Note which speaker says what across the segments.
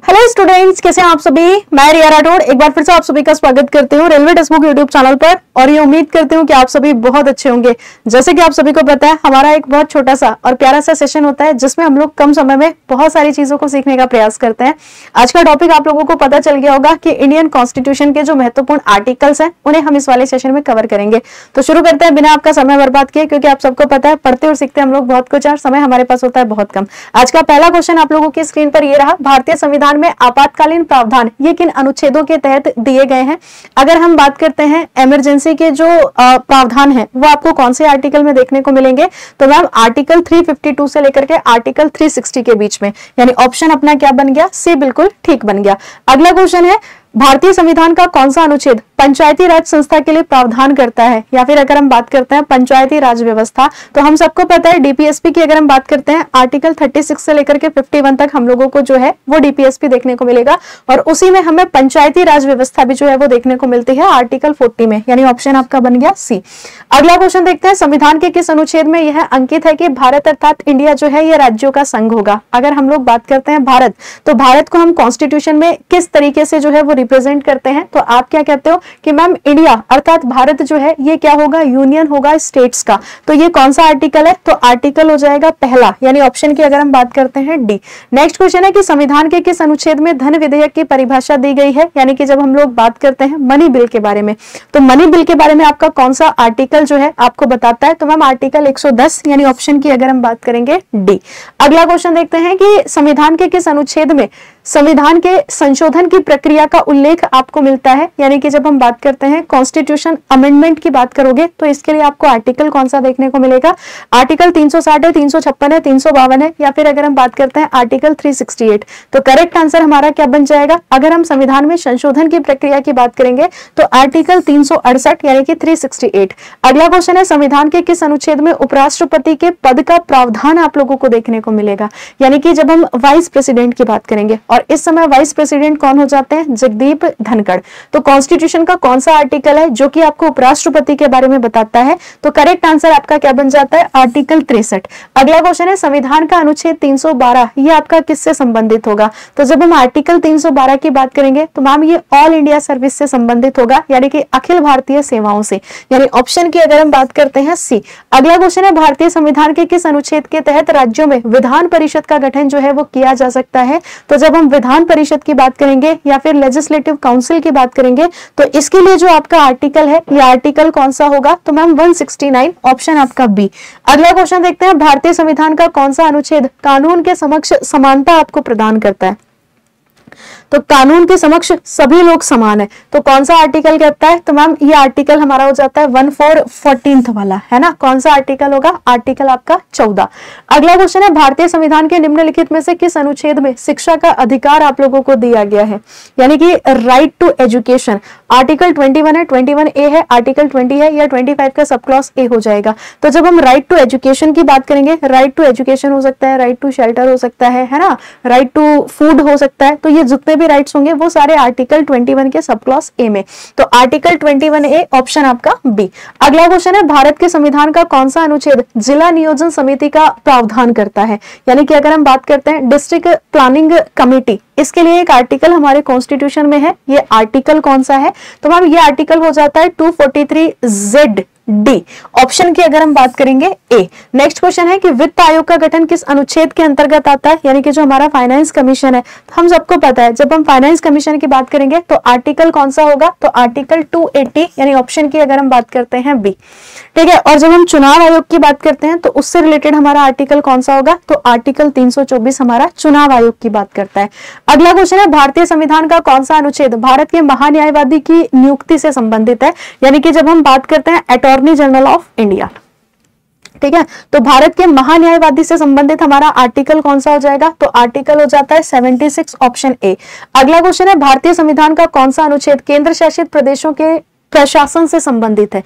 Speaker 1: Hello students, कैसे हैं आप सभी। मैं रिया राठौड़ एक बार फिर से आप सभी का स्वागत करती हूँ रेलवे टेक्स्टबुक यूट्यूब चैनल पर और ये उम्मीद करती हूँ कि आप सभी बहुत अच्छे होंगे। जैसे कि आप सभी को पता है, हमारा एक बहुत छोटा सा और प्यारा सा सेशन होता है जिसमें हम लोग कम समय में बहुत सारी चीजों को सीखने का प्रयास करते हैं। आज का टॉपिक आप लोगों को पता चल गया होगा कि इंडियन कॉन्स्टिट्यूशन के जो महत्वपूर्ण आर्टिकल्स हैं उन्हें हम इस वाले सेशन में कवर करेंगे। तो शुरू करते हैं बिना आपका समय बर्बाद किए, क्योंकि आप सबको पता है पढ़ते और सीखते हम लोग बहुत कुछ और समय हमारे पास होता है बहुत कम। आज का पहला क्वेश्चन आप लोगों की स्क्रीन पर ये रहा, भारतीय संविधान में आपातकालीन प्रावधान ये किन अनुच्छेदों के तहत दिए गए हैं। अगर हम बात करते हैं इमरजेंसी के जो प्रावधान है वो आपको कौन से आर्टिकल में देखने को मिलेंगे, तो मैम आर्टिकल 352 से लेकर के आर्टिकल 360 के बीच में, यानी ऑप्शन अपना क्या बन गया, सी बिल्कुल ठीक बन गया। अगला क्वेश्चन है, भारतीय संविधान का कौन सा अनुच्छेद पंचायती राज संस्था के लिए प्रावधान करता है, या फिर अगर हम बात करते हैं पंचायती राज व्यवस्था, तो हम सबको पता है डीपीएसपी की अगर हम बात करते हैं आर्टिकल 36 से लेकर के 51 तक हम लोगों को जो है वो डीपीएसपी देखने को मिलेगा और उसी में हमें पंचायती राज व्यवस्था भी जो है वो देखने को मिलती है आर्टिकल 40 में, यानी ऑप्शन आपका बन गया सी। अगला क्वेश्चन देखते हैं, संविधान के किस अनुच्छेद में यह अंकित है कि भारत अर्थात इंडिया जो है यह राज्यों का संघ होगा। अगर हम लोग बात करते हैं भारत, तो भारत को हम कॉन्स्टिट्यूशन में किस तरीके से जो है वो रिप्रेजेंट करते हैं, तो आप क्या कहते हो कि मैम इंडिया अर्थात भारत जो है ये क्या होगा, यूनियन होगा स्टेट्स का। तो ये कौन सा आर्टिकल है, तो आर्टिकल हो जाएगा पहला, यानी ऑप्शन की अगर हम बात करते हैं डी। नेक्स्ट क्वेश्चन है कि संविधान के किस अनुच्छेद में धन विधेयक की परिभाषा दी गई है, यानी कि जब हम लोग बात करते हैं मनी बिल के बारे में, तो मनी बिल के बारे में आपका कौन सा आर्टिकल जो है आपको बताता है, तो मैम आर्टिकल 110, यानी ऑप्शन की अगर हम बात करेंगे डी। अगला क्वेश्चन देखते हैं कि संविधान के किस अनुच्छेद में संविधान के संशोधन की प्रक्रिया का उल्लेख आपको मिलता है, यानी कि जब हम बात करते हैं कॉन्स्टिट्यूशन अमेंडमेंट की बात करोगे तो इसके लिए आपको आर्टिकल कौन सा देखने को मिलेगा, आर्टिकल 360 है, 356 है, 352 है, या फिर अगर हम बात करते हैं आर्टिकल 368। तो करेक्ट आंसर हमारा क्या बन जाएगा, अगर हम संविधान में संशोधन की प्रक्रिया की बात करेंगे तो आर्टिकल 368 यानी कि 368। अगला क्वेश्चन है, संविधान के किस अनुच्छेद में उपराष्ट्रपति के पद का प्रावधान आप लोगों को देखने को मिलेगा, यानी कि जब हम वाइस प्रेसिडेंट की बात करेंगे, और इस समय वाइस प्रेसिडेंट कौन हो जाते हैं, जगदीप धनखड़। तो कॉन्स्टिट्यूशन का कौन सा आर्टिकल है जो कि आपको उपराष्ट्रपति के बारे में बताता है, तो करेक्ट आंसर आपका क्या बन जाता है, आर्टिकल 63। अगला क्वेश्चन है, संविधान का अनुच्छेद 312 ये आपका किससे संबंधित होगा, तो जब हम आर्टिकल 312 की बात करेंगे तो मैम ये ऑल इंडिया सर्विस से संबंधित होगा, यानी कि अखिल भारतीय सेवाओं से, यानी ऑप्शन की अगर हम बात करते हैं सी। अगला क्वेश्चन है, भारतीय संविधान के किस अनुच्छेद के तहत राज्यों में विधान परिषद का गठन जो है वो किया जा सकता है, तो जब हम विधान परिषद की बात करेंगे या फिर लेजिस्लेटिव काउंसिल की बात करेंगे तो इसके लिए जो आपका आर्टिकल है ये आर्टिकल कौन सा होगा, तो मैम 169, ऑप्शन आपका बी। अगला क्वेश्चन देखते हैं, भारतीय संविधान का कौन सा अनुच्छेद कानून के समक्ष समानता आपको प्रदान करता है, तो कानून के समक्ष सभी लोग समान है, तो कौन सा आर्टिकल कहता है, तो मैम ये आर्टिकल हमारा हो जाता है 1414 वाला, है ना, कौन सा आर्टिकल होगा, आर्टिकल आपका 14। अगला क्वेश्चन है, भारतीय संविधान के निम्नलिखित में से किस अनुच्छेद में शिक्षा का अधिकार आप लोगों को दिया गया है, यानी कि राइट टू एजुकेशन। आर्टिकल 21 है, 21A है, आर्टिकल 20 है, या 25 का सब क्लॉज ए हो जाएगा। तो जब हम राइट टू एजुकेशन की बात करेंगे, राइट टू एजुकेशन हो सकता है, राइट टू शेल्टर हो सकता है ना, राइट टू फूड हो सकता है, तो ये जितने भी राइट्स होंगे वो सारे आर्टिकल 21 के सब क्लॉज ए में, तो आर्टिकल 21A ऑप्शन आपका बी। अगला क्वेश्चन है, भारत के संविधान का कौन सा अनुच्छेद जिला नियोजन समिति का प्रावधान करता है, यानी कि अगर हम बात करते हैं डिस्ट्रिक्ट प्लानिंग कमेटी, इसके लिए एक आर्टिकल हमारे कॉन्स्टिट्यूशन में है, ये आर्टिकल कौन सा है, तो मैम ये आर्टिकल हो जाता है 243Z डी, ऑप्शन की अगर हम बात करेंगे ए। नेक्स्ट क्वेश्चन है कि वित्त आयोग का गठन किस अनुच्छेद के अंतर्गत आता है, यानी कि जो हमारा फाइनेंस कमीशन है, तो हम सबको पता है जब हम फाइनेंस कमीशन की बात करेंगे तो आर्टिकल कौन सा होगा, तो आर्टिकल 280, यानी ऑप्शन की अगर हम बात करते हैं बी, ठीक है। और जब हम चुनाव आयोग की बात करते हैं तो उससे रिलेटेड हमारा आर्टिकल कौन सा होगा, तो आर्टिकल 324 हमारा चुनाव आयोग की बात करता है। अगला क्वेश्चन है, भारतीय संविधान का कौन सा अनुच्छेद भारत के महान्यायवादी की नियुक्ति से संबंधित है, यानी कि जब हम बात करते हैं अटॉर्नी जनरल ऑफ इंडिया, ठीक है, तो भारत के महान्यायवादी से संबंधित हमारा आर्टिकल कौन सा हो जाएगा, तो आर्टिकल हो जाता है 76, ऑप्शन ए। अगला क्वेश्चन है, भारतीय संविधान का कौन सा अनुच्छेद केंद्र शासित प्रदेशों के प्रशासन से संबंधित है,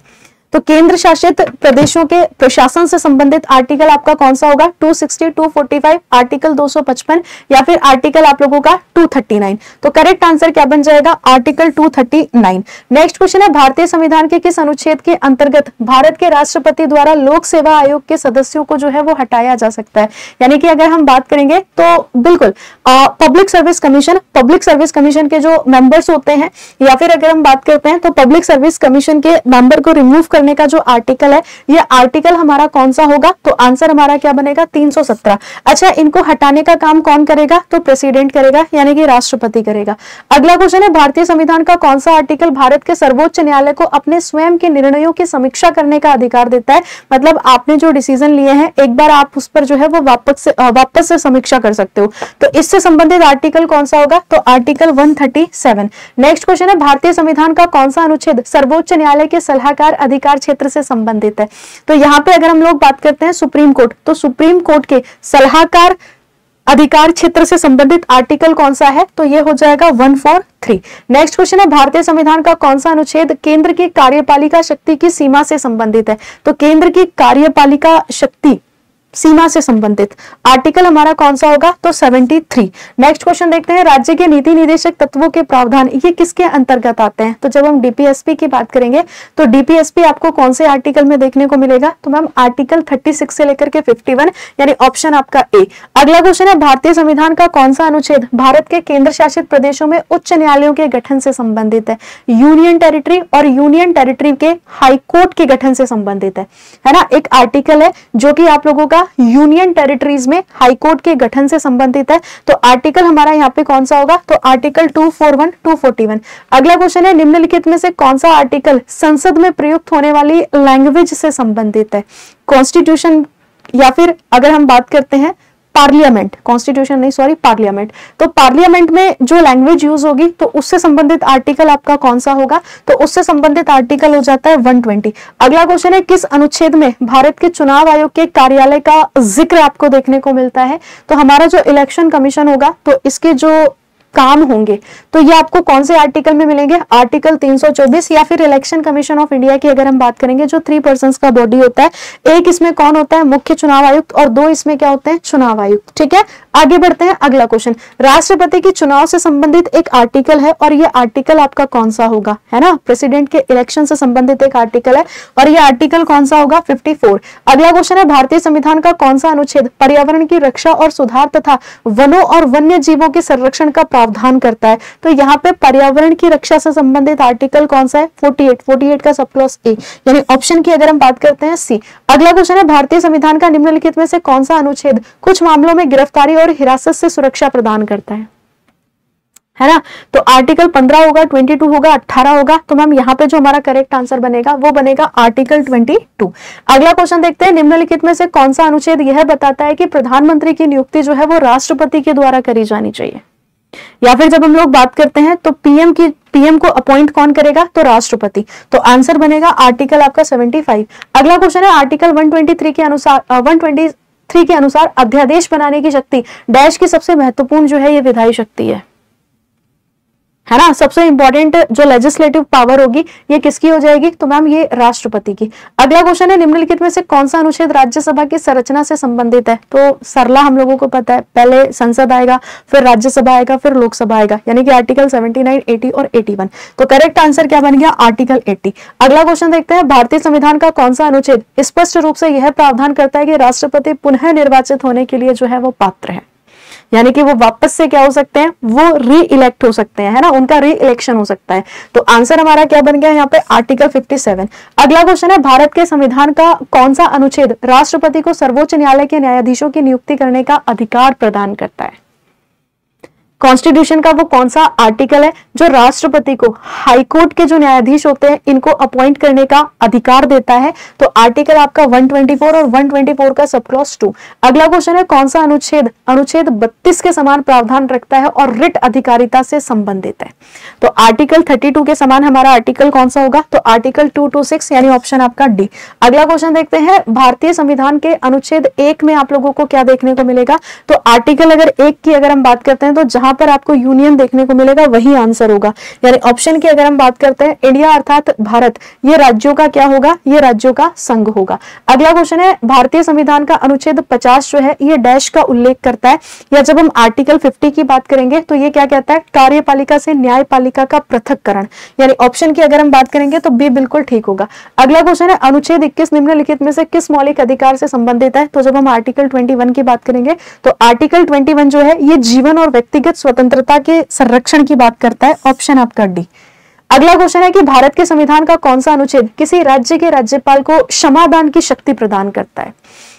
Speaker 1: तो केंद्र शासित प्रदेशों के प्रशासन से संबंधित आर्टिकल आपका कौन सा होगा? 260, 245, आर्टिकल 255 या फिर आर्टिकल आप लोगों का 239। तो करेक्ट आंसर क्या बन जाएगा? आर्टिकल 239। नेक्स्ट क्वेश्चन है, भारतीय संविधान के किस अनुच्छेद के अंतर्गत भारत के राष्ट्रपति द्वारा लोक सेवा आयोग के सदस्यों को जो है वो हटाया जा सकता है? यानी कि अगर हम बात करेंगे तो बिल्कुल पब्लिक सर्विस कमीशन के जो मेंबर्स होते हैं, या फिर अगर हम बात करते हैं तो पब्लिक सर्विस कमीशन के मेंबर को रिमूव करने का जो आर्टिकल है, ये आर्टिकल हमारा कौन सा होगा? तो आंसर हमारा क्या बनेगा? 317। अच्छा, इनको हटाने का काम कौन करेगा? तो प्रेसिडेंट करेगा, यानी कि राष्ट्रपति करेगा। अगला क्वेश्चन है, भारतीय संविधान का कौन सा आर्टिकल भारत के सर्वोच्च न्यायालय को अपने स्वयं के निर्णयों की समीक्षा करने का अधिकार देता है? मतलब आपने जो डिसीजन लिए हैं, एक बार आप उस पर जो है वो वापस से समीक्षा कर सकते हो। तो इससे संबंधित आर्टिकल कौन सा होगा? तो आर्टिकल 137। नेक्स्ट क्वेश्चन है, भारतीय संविधान का कौन सा अनुच्छेद सर्वोच्च न्यायालय के सलाहकार अधिकार क्षेत्र से संबंधित है? तो यहाँ पे अगर हम लोग बात करते हैं सुप्रीम कोर्ट, तो सुप्रीम कोर्ट के सलाहकार अधिकार क्षेत्र से संबंधित आर्टिकल कौन सा है? तो ये हो जाएगा 143। नेक्स्ट क्वेश्चन है, भारतीय संविधान का कौन सा अनुच्छेद केंद्र की कार्यपालिका शक्ति की सीमा से संबंधित है? तो केंद्र की कार्यपालिका शक्ति सीमा से संबंधित आर्टिकल हमारा कौन सा होगा? तो 73। नेक्स्ट क्वेश्चन देखते हैं, राज्य के नीति निदेशक तत्वों के प्रावधान ये किसके अंतर्गत आते हैं? तो जब हम डीपीएसपी की बात करेंगे तो डीपीएसपी आपको कौन से आर्टिकल में देखने को मिलेगा? तो मैम आर्टिकल 36 से लेकर के 51, यानी ऑप्शन आपका ए। अगला क्वेश्चन है, भारतीय संविधान का कौन सा अनुच्छेद भारत के केंद्र शासित प्रदेशों में उच्च न्यायालयों के गठन से संबंधित है? यूनियन टेरिटरी और यूनियन टेरिटरी के हाईकोर्ट के गठन से संबंधित है ना। एक आर्टिकल है जो कि आप लोगों का यूनियन टेरिटरीज में हाईकोर्ट के गठन से संबंधित है। तो आर्टिकल हमारा यहाँ पे कौन सा होगा? तो आर्टिकल 241, 241। अगला क्वेश्चन है, निम्नलिखित में से कौन सा आर्टिकल संसद में प्रयुक्त होने वाली लैंग्वेज से संबंधित है? कॉन्स्टिट्यूशन या फिर अगर हम बात करते हैं पार्लियामेंट, कॉन्स्टिट्यूशन नहीं सॉरी पार्लियामेंट, तो पार्लियामेंट में जो लैंग्वेज यूज होगी तो उससे संबंधित आर्टिकल आपका कौन सा होगा? तो उससे संबंधित आर्टिकल हो जाता है 120। अगला क्वेश्चन है, किस अनुच्छेद में भारत के चुनाव आयोग के कार्यालय का जिक्र आपको देखने को मिलता है? तो हमारा जो इलेक्शन कमीशन होगा तो इसके जो काम होंगे तो ये आपको कौन से आर्टिकल में मिलेंगे? आर्टिकल 324। या फिर इलेक्शन कमीशन ऑफ इंडिया की अगर हम बात करेंगे जो 3 पर्संस का बॉडी होता है, एक इसमें कौन होता है? मुख्य चुनाव आयुक्त, और 2 इसमें क्या होते हैं? चुनाव आयुक्त। ठीक है, आगे बढ़ते हैं। अगला क्वेश्चन, राष्ट्रपति की चुनाव से संबंधित एक आर्टिकल है और ये आर्टिकल आपका कौन सा होगा? है ना, प्रेसिडेंट के इलेक्शन से संबंधित एक आर्टिकल है और ये आर्टिकल कौन सा होगा? 54। अगला क्वेश्चन है, भारतीय संविधान का कौन सा अनुच्छेद पर्यावरण की रक्षा और सुधार तथा वनों और वन्य जीवों के संरक्षण का प्रावधान करता है? तो यहाँ पे पर्यावरण की रक्षा से संबंधित आर्टिकल कौन सा है? 48 का सब क्लॉज ए, यानी ऑप्शन की अगर हम बात करते हैं सी। अगला क्वेश्चन है, भारतीय संविधान का निम्नलिखित में से कौन सा अनुच्छेद कुछ मामलों में गिरफ्तारी और हिरासत से सुरक्षा प्रदान करता है ना? तो आर्टिकल 15 होगा, 22 होगा, 18 होगा। तो मैम यहाँ पे जो हमारा करेक्ट आंसर बनेगा वो बनेगा आर्टिकल 22। अगला क्वेश्चन देखते हैं, निम्नलिखित में से कौन सा अनुच्छेद यह बताता है कि प्रधानमंत्री की नियुक्ति जो है वो राष्ट्रपति के द्वारा करी जानी चाहिए? या फिर जब हम लोग बात करते हैं तो पीएम को अपॉइंट कौन करेगा? तो राष्ट्रपति। तो आंसर बनेगा आर्टिकल आपका 75। अगला क्वेश्चन है, आर्टिकल 123 के अनुसार अध्यादेश बनाने की शक्ति डैश की सबसे महत्वपूर्ण जो है ये विधायी शक्ति है ना। सबसे इंपॉर्टेंट जो लेजिस्लेटिव पावर होगी ये किसकी हो जाएगी? तो मैम ये राष्ट्रपति की। अगला क्वेश्चन है, निम्नलिखित में से कौन सा अनुच्छेद राज्यसभा की संरचना से संबंधित है? तो सरला हम लोगों को पता है, पहले संसद आएगा, फिर राज्यसभा आएगा, फिर लोकसभा आएगा, यानी कि आर्टिकल 79, 80 और 81। तो करेक्ट आंसर क्या बन गया? आर्टिकल 80। अगला क्वेश्चन देखते हैं, भारतीय संविधान का कौन सा अनुच्छेद स्पष्ट रूप से यह प्रावधान करता है कि राष्ट्रपति पुनः निर्वाचित होने के लिए जो है वो पात्र है? यानी कि वो वापस से क्या हो सकते हैं? वो री इलेक्ट हो सकते हैं, है ना, उनका री इलेक्शन हो सकता है। तो आंसर हमारा क्या बन गया यहाँ पे? आर्टिकल 57। अगला क्वेश्चन है, भारत के संविधान का कौन सा अनुच्छेद राष्ट्रपति को सर्वोच्च न्यायालय के न्यायाधीशों की नियुक्ति करने का अधिकार प्रदान करता है? कॉन्स्टिट्यूशन का वो कौन सा आर्टिकल है जो राष्ट्रपति को हाईकोर्ट के जो न्यायाधीश होते हैं इनको अपॉइंट करने का अधिकार देता है? तो आर्टिकल आपका 124 और 124 का सब क्लॉज 2। अगला क्वेश्चन है, कौन सा अनुच्छेद 32 के समान प्रावधान रखता है और रिट अधिकारिता से संबंधित है? तो आर्टिकल 32 के समान हमारा आर्टिकल कौन सा होगा? तो आर्टिकल 226, यानी ऑप्शन आपका डी। अगला क्वेश्चन देखते हैं, भारतीय संविधान के अनुच्छेद 1 में आप लोगों को क्या देखने को मिलेगा? तो आर्टिकल अगर 1 की अगर हम बात करते हैं तो जहां यहाँ पर आपको यूनियन देखने को मिलेगा, वही आंसर होगा। यानी ऑप्शन की अगर हम बात करते हैं, इंडिया अर्थात भारत, ये राज्यों का क्या होगा, ये राज्यों का संघ होगा। अगला क्वेश्चन है, भारतीय संविधान का अनुच्छेद 50 जो है ये डैश का उल्लेख करता है, या जब हम आर्टिकल 50 की बात करेंगे तो ये क्या कहता है, कार्यपालिका से न्यायपालिका का पृथक्करण। यानी ऑप्शन की अगर हम बात करेंगे तो बी बिल्कुल ठीक होगा। अगला क्वेश्चन है, अनुच्छेद 21 निम्नलिखित में से किस मौलिक अधिकार से संबंधित है? तो जब हम आर्टिकल 21 की बात करेंगे तो आर्टिकल 21 जो है ये जीवन और व्यक्तिगत स्वतंत्रता के संरक्षण की बात करता है। ऑप्शन आपका डी। अगला क्वेश्चन है कि भारत के संविधान का कौन सा अनुच्छेद किसी राज्य के राज्यपाल को क्षमादान की शक्ति प्रदान करता है?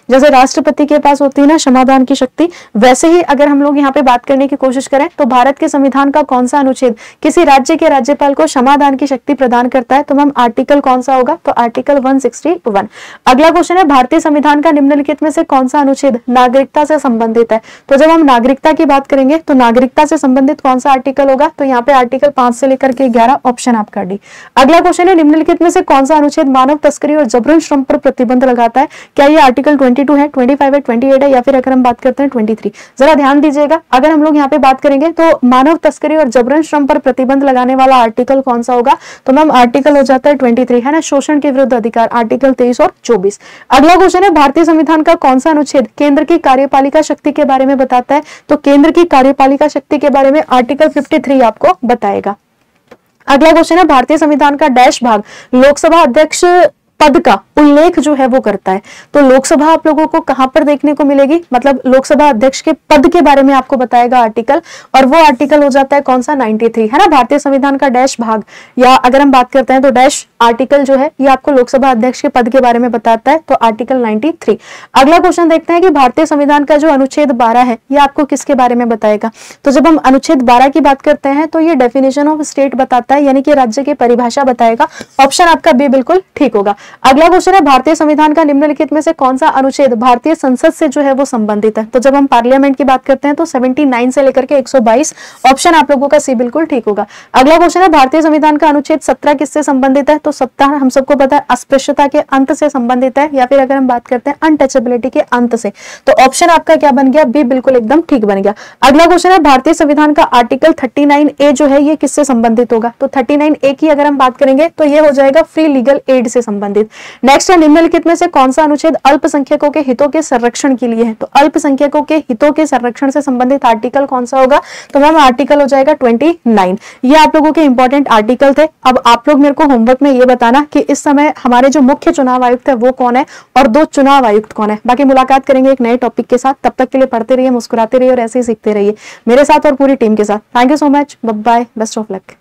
Speaker 1: जैसे राष्ट्रपति के पास होती है ना क्षमादान की शक्ति, वैसे ही अगर हम लोग यहाँ पे बात करने की कोशिश करें तो भारत के संविधान का कौन सा अनुच्छेद किसी राज्य के राज्यपाल को क्षमादान की शक्ति प्रदान करता है? तो मैम आर्टिकल कौन सा होगा? तो आर्टिकल 161। अगला क्वेश्चन है, भारतीय संविधान का निम्नलिखित में से कौन सा अनुच्छेद नागरिकता से संबंधित है? तो जब हम नागरिकता की बात करेंगे तो नागरिकता से संबंधित कौन सा आर्टिकल होगा? तो यहाँ पे आर्टिकल 5 से लेकर के 11। ऑप्शन आपका डी। अगला क्वेश्चन है, निम्नलिखित में से कौन सा अनुच्छेद मानव तस्करी और जबरन श्रम पर प्रतिबंध लगाता है? क्या ये आर्टिकल 22 है, 25 है, 28 है, या फिर अगर हम बात करते हैं 23? जरा ध्यान दीजिएगा, अगर हम लोग यहाँ पे बात करेंगे तो मानव तस्करी और जबरन श्रम पर प्रतिबंध लगाने वाला आर्टिकल कौन सा होगा? तो मैम आर्टिकल हो जाता है 23, है ना, शोषण के विरुद्ध अधिकार, आर्टिकल 23 और 24। अगला क्वेश्चन है, भारतीय संविधान का कौन सा अनुच्छेद केंद्र की कार्यपालिका शक्ति के बारे में बताता है? तो केंद्र की कार्यपालिका शक्ति के बारे में आर्टिकल 53 आपको बताएगा। अगला क्वेश्चन है, भारतीय संविधान का डैश भाग लोकसभा अध्यक्ष पद का उल्लेख जो है वो करता है? तो लोकसभा आप लोगों को कहां पर देखने को मिलेगी, मतलब लोकसभा अध्यक्ष के पद के बारे में आपको बताएगा आर्टिकल, और वो आर्टिकल हो जाता है कौन सा? 93, है ना। भारतीय संविधान का डैश भाग, या अगर हम बात करते हैं तो डैश आर्टिकल जो है ये आपको लोकसभा अध्यक्ष के पद के बारे में बताता है, तो आर्टिकल 93। अगला क्वेश्चन देखते हैं कि भारतीय संविधान का जो अनुच्छेद 12 है ये आपको किसके बारे में बताएगा? तो जब हम अनुच्छेद 12 की बात करते हैं तो ये डेफिनेशन ऑफ स्टेट बताता है, यानी कि राज्य की परिभाषा बताएगा। ऑप्शन आपका बी बिल्कुल ठीक होगा। अगला क्वेश्चन है, भारतीय संविधान का निम्नलिखित में से कौन सा अनुच्छेद भारतीय संसद से जो है वो संबंधित है? तो जब हम पार्लियामेंट की बात करते हैं तो 79 से लेकर के 122। ऑप्शन आप लोगों का सी बिल्कुल ठीक होगा। अगला क्वेश्चन है, भारतीय संविधान का अनुच्छेद 17 किससे संबंधित है? तो 17 हम सबको पता है अस्पृश्यता के अंत से संबंधित है, या फिर अगर हम बात करते हैं अनटचेबिलिटी के अंत से, तो ऑप्शन आपका क्या बन गया? बी बिल्कुल एकदम ठीक बन गया। अगला क्वेश्चन है, भारतीय संविधान का आर्टिकल 39A जो है ये किससे संबंधित होगा? तो 39A की अगर हम बात करेंगे तो ये हो जाएगा फ्री लीगल एड से संबंधित। नेक्स्ट है, निम्नलिखित में से कौन सा अनुच्छेद अल्पसंख्यकों के हितों के संरक्षण के लिए है? तो अल्पसंख्यकों के हितों के संरक्षण से संबंधित आर्टिकल कौन सा होगा? तो मैम आर्टिकल हो जाएगा 29। ये आप लोगों के इंपॉर्टेंट आर्टिकल थे। अब आप लोग मेरे को होमवर्क में ये बताना कि इस समय हमारे जो मुख्य चुनाव आयुक्त है वो कौन है और 2 चुनाव आयुक्त कौन है। बाकी मुलाकात करेंगे एक नए टॉपिक के साथ, तब तक के लिए पढ़ते रहिए, मुस्कुराते रहिए और ऐसे ही सीखते रहिए मेरे साथ और पूरी टीम के साथ। Thank you so much, bye bye, best of luck.